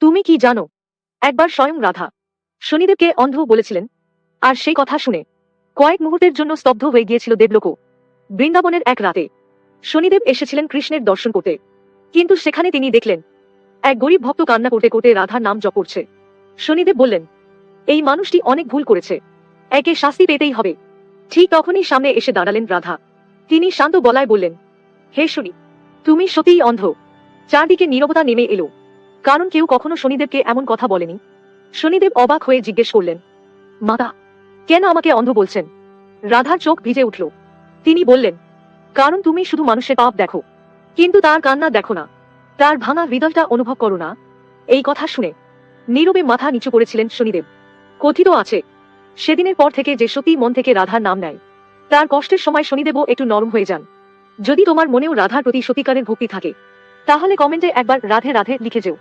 তুমি কি জানো, একবার স্বয়ং রাধা শনিদেবকে অন্ধ বলেছিলেন, আর সেই কথা শুনে কয়েক মুহূর্তের জন্য স্তব্ধ হয়ে গিয়েছিল দেবলোক। বৃন্দাবনের এক রাতে শনিদেব এসেছিলেন কৃষ্ণের দর্শন করতে, কিন্তু সেখানে তিনি দেখলেন এক গরিব ভক্ত কান্না করতে করতে রাধার নাম জপ করছে। শনিদেব বললেন, এই মানুষটি অনেক ভুল করেছে, একে শাস্তি পেতেই হবে। ঠিক তখনই সামনে এসে দাঁড়ালেন রাধা। তিনি শান্ত গলায় বললেন, হে শনি, তুমি সত্যিই অন্ধ। চারদিকে নীরবতা নেমে এলো, কারণ কেউ কখনো শনিদেবকে এমন কথা বলেনি। শনিদেব অবাক হয়ে জিজ্ঞেস করলেন, মাতা, কেন আমাকে অন্ধ বলছেন? রাধার চোখ ভিজে উঠল। তিনি বললেন, কারণ তুমি শুধু মানুষের পাপ দেখো, কিন্তু তার কান্না দেখো না, তার ভাঙা হৃদয়টা অনুভব করো না। এই কথা শুনে নীরবে মাথা নিচু করেছিলেন শনিদেব। কথিত আছে, সেদিনের পর থেকে যে সত্যি মন থেকে রাধার নাম নেয়, তার কষ্টের সময় শনিদেবও একটু নরম হয়ে যান। যদি তোমার মনেও রাধার প্রতি সত্যিকারের ভক্তি থাকে, তাহলে কমেন্টে একবার রাধে রাধে লিখে যেও।